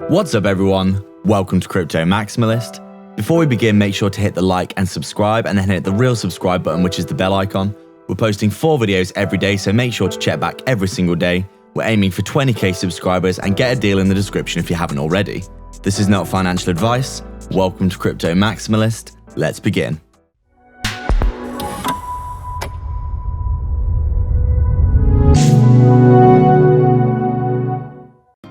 What's up everyone, welcome to Crypto Maximalist. Before we begin, make sure to hit the like and subscribe and then hit the real subscribe button, which is the bell icon. We're posting 4 videos every day, so make sure to check back every single day. We're aiming for 20k subscribers and get a deal in the description if you haven't already. This is not financial advice. Welcome to Crypto Maximalist. Let's begin.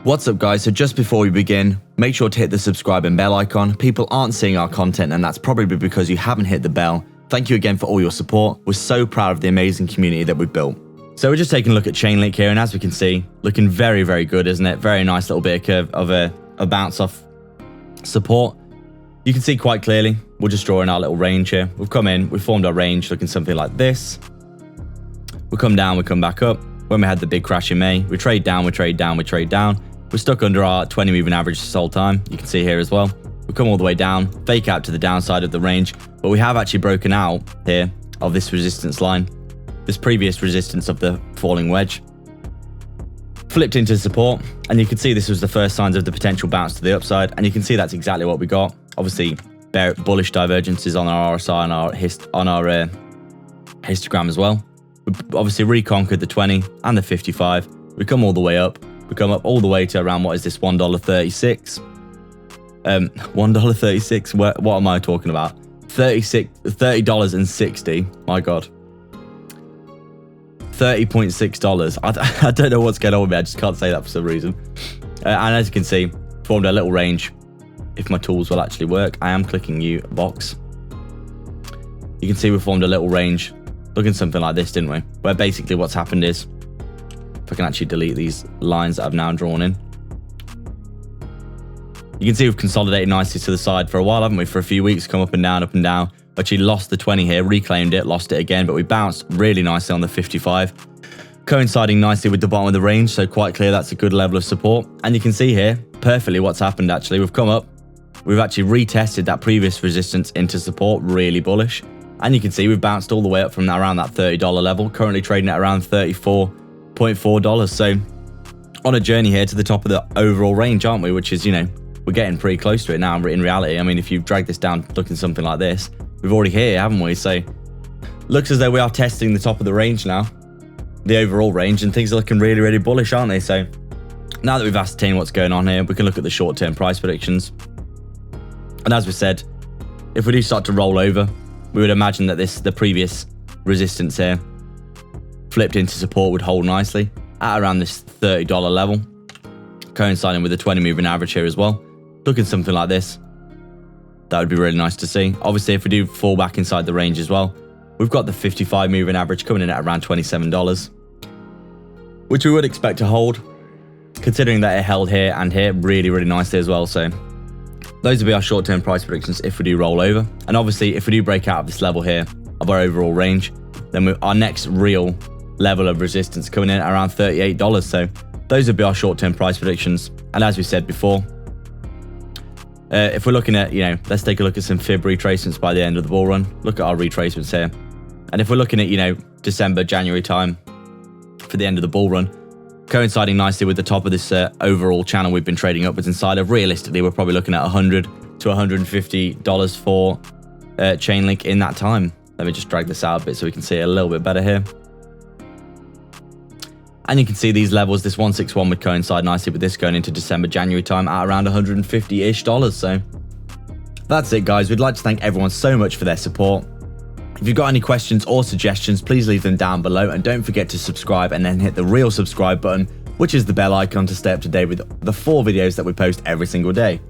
What's up guys, so just before we begin, make sure to hit the subscribe and bell icon. People aren't seeing our content and that's probably because you haven't hit the bell. Thank you again for all your support. We're so proud of the amazing community that we've built. So we're just taking a look at Chainlink here, and as we can see, looking very, very good, isn't it? Very nice little bit of a bounce off support. You can see quite clearly, we're just drawing our little range here. We've come in, we formed our range looking something like this. We come down, we come back up. When we had the big crash in May, we trade down, we trade down, we trade down. We're stuck under our 20 moving average this whole time. You can see here as well. We come all the way down, fake out to the downside of the range, but we have actually broken out here of this resistance line, this previous resistance of the falling wedge. Flipped into support, and you can see this was the first signs of the potential bounce to the upside, and you can see that's exactly what we got. Obviously, bullish divergences on our RSI and on our histogram as well. We obviously reconquered the 20 and the 55. We come all the way up. We come up all the way to around, what is this, $1.36? $1.36? What am I talking about? $30.60. My God. $30.6. I don't know what's going on with me. I just can't say that for some reason. And as you can see, formed a little range. If my tools will actually work, I am clicking U box. You can see we formed a little range, looking something like this, didn't we? Where basically what's happened is, if I can actually delete these lines that I've now drawn in. You can see we've consolidated nicely to the side for a while, haven't we? For a few weeks, come up and down, up and down. Actually lost the 20 here, reclaimed it, lost it again, but we bounced really nicely on the 55. Coinciding nicely with the bottom of the range, so quite clear that's a good level of support. And you can see here perfectly what's happened actually. We've come up, we've actually retested that previous resistance into support, really bullish. And you can see we've bounced all the way up from around that $30 level, currently trading at around $34.4. So on a journey here to the top of the overall range, aren't we? Which is, you know, we're getting pretty close to it now in reality. I mean, if you drag this down looking something like this, we've already hit, haven't we? So looks as though we are testing the top of the range now, the overall range, and things are looking really, really bullish, aren't they? So now that we've ascertained what's going on here, we can look at the short-term price predictions. And as we said, if we do start to roll over, we would imagine that the previous resistance here flipped into support would hold nicely at around this $30 level, coinciding with the 20 moving average here as well. Looking something like this. That would be really nice to see. Obviously, if we do fall back inside the range as well, we've got the 55 moving average coming in at around $27, which we would expect to hold, considering that it held here and here really, really nicely as well. So those would be our short-term price predictions if we do roll over. And obviously, if we do break out of this level here of our overall range, then our next real level of resistance coming in at around $38. So those would be our short-term price predictions. And as we said before, if we're looking at, let's take a look at some fib retracements by the end of the bull run. Look at our retracements here. And if we're looking at, December, January time for the end of the bull run, coinciding nicely with the top of this overall channel we've been trading upwards inside of, realistically, we're probably looking at $100 to $150 for Chainlink in that time. Let me just drag this out a bit so we can see it a little bit better here. And you can see these levels, this 161 would coincide nicely with this going into December, January time at around $150-ish. So that's it, guys. We'd like to thank everyone so much for their support. If you've got any questions or suggestions, please leave them down below, and don't forget to subscribe and then hit the real subscribe button, which is the bell icon, to stay up to date with the 4 videos that we post every single day.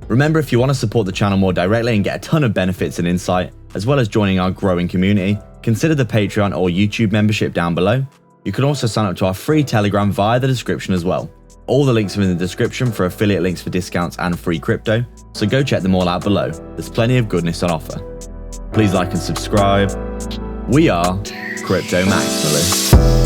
Remember, if you want to support the channel more directly and get a ton of benefits and insight, as well as joining our growing community, consider the Patreon or YouTube membership down below. You can also sign up to our free Telegram via the description as well. All the links are in the description for affiliate links for discounts and free crypto, so go check them all out below. There's plenty of goodness on offer. Please like and subscribe. We are Crypto Maximalist.